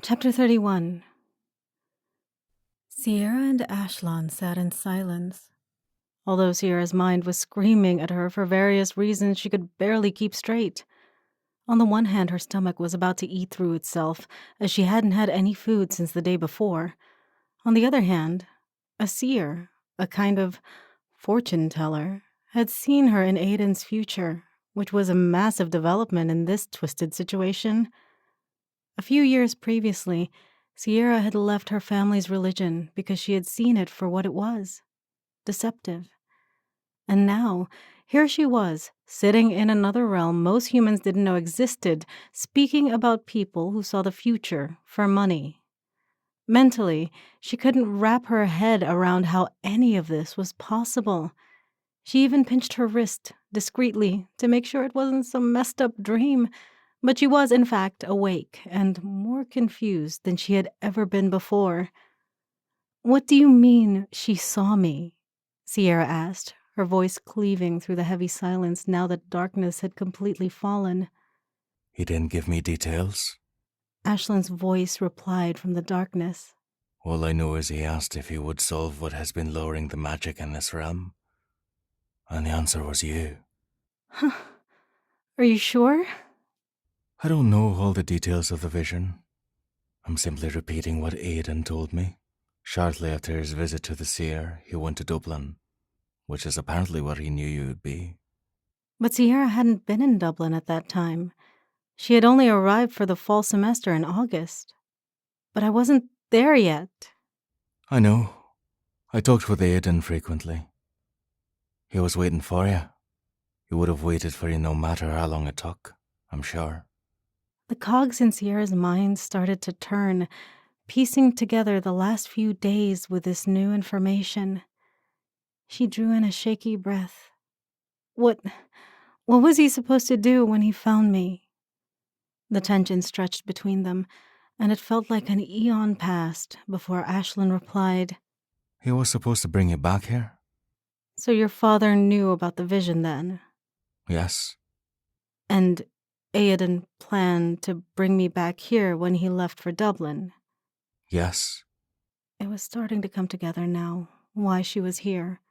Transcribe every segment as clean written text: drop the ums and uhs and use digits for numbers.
Chapter 31. Sierra and Ashlon sat in silence. Although Sierra's mind was screaming at her for various reasons she could barely keep straight. On the one hand, her stomach was about to eat through itself, as she hadn't had any food since the day before. On the other hand, a seer, a kind of fortune teller, had seen her in Aiden's future, which was a massive development in this twisted situation. A few years previously, Sierra had left her family's religion because she had seen it for what it was, deceptive. And now, here she was, sitting in another realm most humans didn't know existed, speaking about people who saw the future for money. Mentally, she couldn't wrap her head around how any of this was possible. She even pinched her wrist, discreetly, to make sure it wasn't some messed up dream. But she was, in fact, awake and more confused than she had ever been before. "What do you mean, she saw me?" Sierra asked, her voice cleaving through the heavy silence now that darkness had completely fallen. "He didn't give me details." Ashlyn's voice replied from the darkness. "All I know is he asked if he would solve what has been lowering the magic in this realm. And the answer was you." Huh. Are you sure? "I don't know all the details of the vision. I'm simply repeating what Aidan told me. Shortly after his visit to the seer, he went to Dublin, which is apparently where he knew you would be." But Sierra hadn't been in Dublin at that time. She had only arrived for the fall semester in August. But I wasn't there yet. "I know. I talked with Aidan frequently. He was waiting for you. He would have waited for you no matter how long it took, I'm sure." The cogs in Sierra's mind started to turn, piecing together the last few days with this new information. She drew in a shaky breath. What was he supposed to do when he found me? The tension stretched between them, and it felt like an eon passed before Ashlyn replied, "He was supposed to bring you back here." "So your father knew about the vision then? "Yes." And Aoden planned to bring me back here when he left for Dublin?" "Yes." It was starting to come together now, why she was here.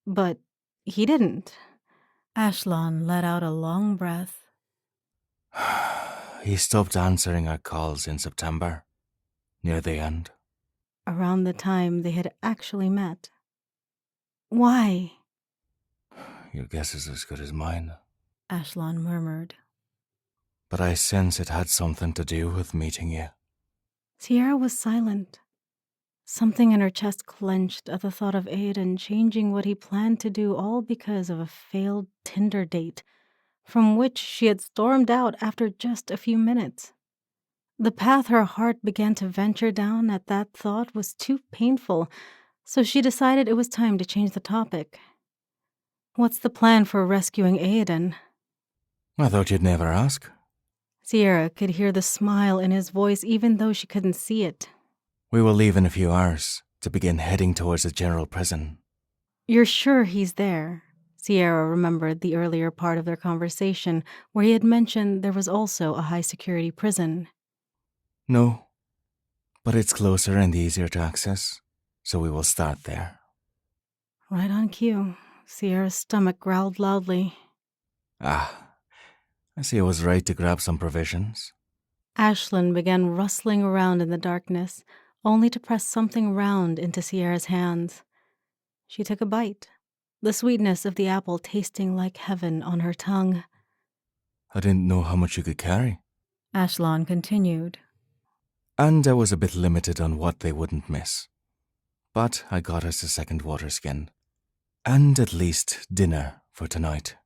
But he didn't. Ashlon let out a long breath. "He stopped answering our calls in September, near the end." Around the time they had actually met. Why? "Your guess is as good as mine. Ashlon murmured. But I sense it had something to do with meeting you." Sierra was silent. Something in her chest clenched at the thought of Aoden changing what he planned to do, all because of a failed Tinder date, from which she had stormed out after just a few minutes. The path her heart began to venture down at that thought was too painful, so she decided it was time to change the topic. "What's the plan for rescuing Aoden?" "I thought you'd never ask." Sierra could hear the smile in his voice even though she couldn't see it. "We will leave in a few hours to begin heading towards the general prison." "You're sure he's there?" Sierra remembered the earlier part of their conversation where he had mentioned there was also a high-security prison. "No, but it's closer and easier to access, so we will start there." Right on cue. Sierra's stomach growled loudly. I see I was right to grab some provisions." Ashlyn began rustling around in the darkness, only to press something round into Sierra's hands. She took a bite, the sweetness of the apple tasting like heaven on her tongue. "I didn't know how much you could carry." Ashlyn continued. "And I was a bit limited on what they wouldn't miss. But I got us a second water skin. And at least dinner for tonight."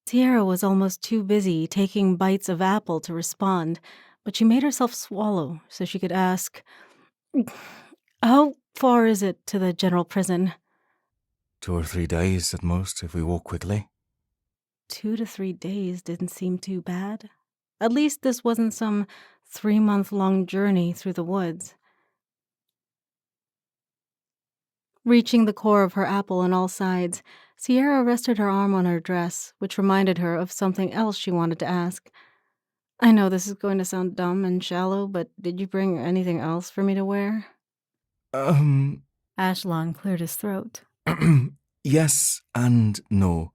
Sierra was almost too busy taking bites of apple to respond, but she made herself swallow so she could ask, "How far is it to the general prison?" 2 or 3 days at most if we walk quickly. 2 to 3 days didn't seem too bad. At least this wasn't some 3-month-long journey through the woods. Reaching the core of her apple on all sides, Sierra rested her arm on her dress, which reminded her of something else she wanted to ask. I know this is going to sound dumb and shallow, but did you bring anything else for me to wear? Um, Ashlon cleared his throat. yes and no.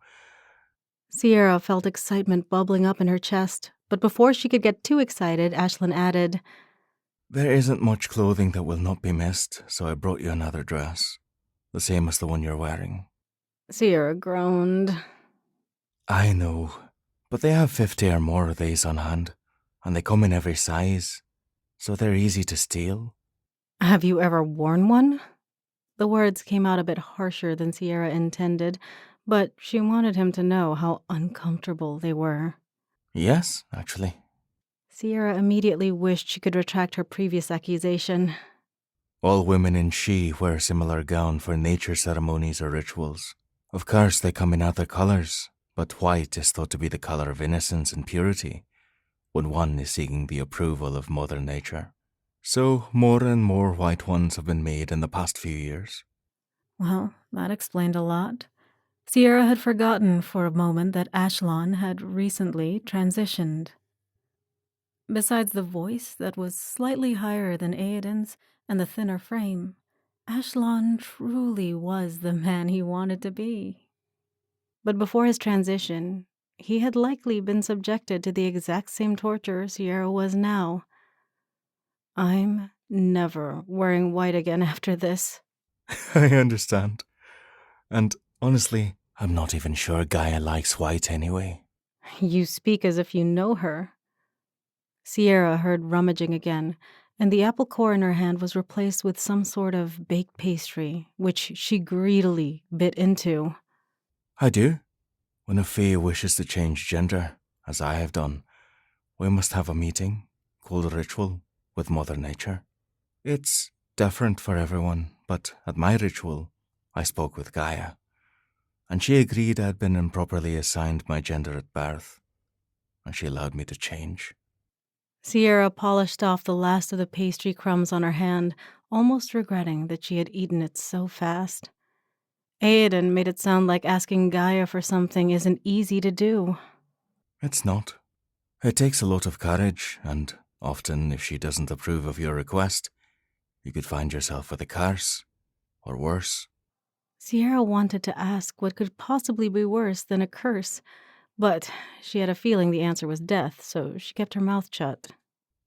Sierra felt excitement bubbling up in her chest, but before she could get too excited, Ashlyn added, There isn't much clothing that will not be missed, so I brought you another dress. The same as the one you're wearing. Sierra groaned. I know, but they have 50 or more of these on hand, and they come in every size, so they're easy to steal. Have you ever worn one? The words came out a bit harsher than Sierra intended, but she wanted him to know how uncomfortable they were. Yes, actually. Sierra immediately wished she could retract her previous accusation. All women in She wear a similar gown for nature ceremonies or rituals. Of course, they come in other colours, but white is thought to be the colour of innocence and purity, when one is seeking the approval of Mother Nature. So, more and more white ones have been made in the past few years. Well, that explained a lot. Sierra had forgotten for a moment that Ashlon had recently transitioned. Besides the voice that was slightly higher than Aeden's and the thinner frame, Ashlon truly was the man he wanted to be. But before his transition, he had likely been subjected to the exact same torture Sierra was now. I'm never wearing white again after this. I understand. And honestly, I'm not even sure Gaia likes white anyway. You speak as if you know her. Sierra heard rummaging again, and the apple core in her hand was replaced with some sort of baked pastry, which she greedily bit into. I do. When a fae wishes to change gender, as I have done, we must have a meeting, called a ritual, with Mother Nature. It's different for everyone, but at my ritual, I spoke with Gaia, and she agreed I had been improperly assigned my gender at birth, and she allowed me to change. Sierra polished off the last of the pastry crumbs on her hand, almost regretting that she had eaten it so fast. Aiden made it sound like asking Gaia for something isn't easy to do. It's not. It takes a lot of courage, and often, if she doesn't approve of your request, you could find yourself with a curse, or worse. Sierra wanted to ask what could possibly be worse than a curse, but she had a feeling the answer was death, so she kept her mouth shut.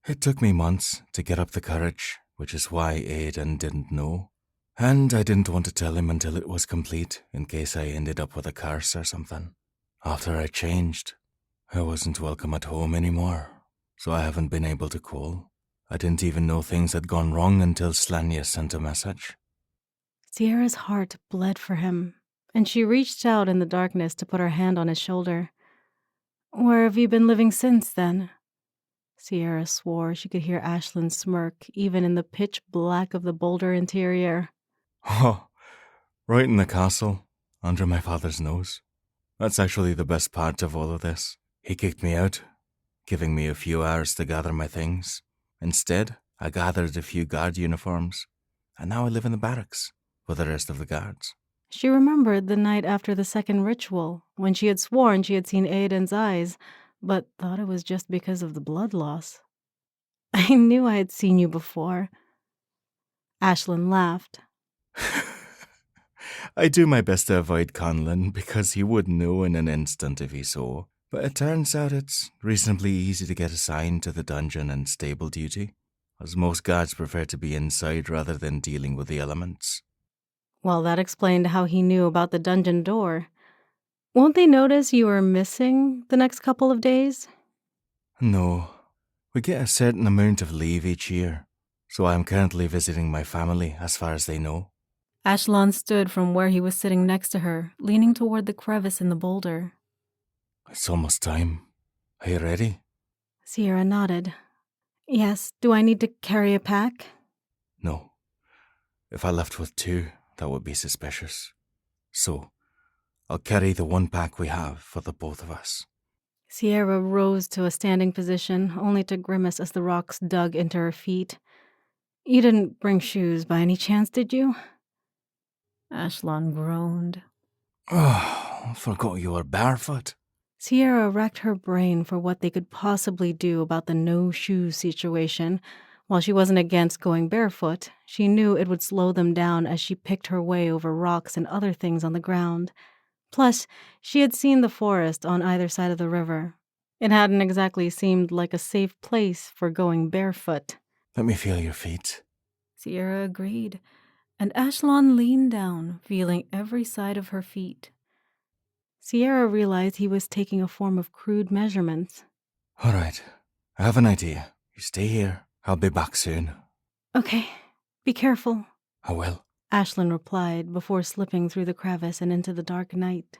It took me months to get up the courage, which is why Aidan didn't know. And I didn't want to tell him until it was complete, in case I ended up with a curse or something. After I changed, I wasn't welcome at home anymore, so I haven't been able to call. I didn't even know things had gone wrong until Slania sent a message. Sierra's heart bled for him, and she reached out in the darkness to put her hand on his shoulder. Where have you been living since, then? Sierra swore she could hear Ashlyn smirk, even in the pitch black of the boulder interior. Oh, right in the castle, under my father's nose. That's actually the best part of all of this. He kicked me out, giving me a few hours to gather my things. Instead, I gathered a few guard uniforms, and now I live in the barracks with the rest of the guards. She remembered the night after the second ritual, when she had sworn she had seen Aiden's eyes, but thought it was just because of the blood loss. I knew I had seen you before. Ashlyn laughed. I do my best to avoid Conlon because he would know in an instant if he saw, but it turns out it's reasonably easy to get assigned to the dungeon and stable duty, as most guards prefer to be inside rather than dealing with the elements. Well, that explained how he knew about the dungeon door. Won't they notice you are missing the next couple of days? No, we get a certain amount of leave each year, so I am currently visiting my family as far as they know. Ashlon stood from where he was sitting next to her, leaning toward the crevice in the boulder. It's almost time. Are you ready? Sierra nodded. Yes, do I need to carry a pack? No. If I left with two, that would be suspicious. So, I'll carry the one pack we have for the both of us. Sierra rose to a standing position, only to grimace as the rocks dug into her feet. You didn't bring shoes by any chance, did you? Ashlon groaned. Oh, forgot you were barefoot. Sierra racked her brain for what they could possibly do about the no-shoe situation. While she wasn't against going barefoot, she knew it would slow them down as she picked her way over rocks and other things on the ground. Plus, she had seen the forest on either side of the river. It hadn't exactly seemed like a safe place for going barefoot. Let me feel your feet. Sierra agreed, and Ashlon leaned down, feeling every side of her feet. Sierra realized he was taking a form of crude measurements. All right, I have an idea. You stay here. I'll be back soon. Okay, be careful, I will. Ashlyn replied before slipping through the crevice and into the dark night.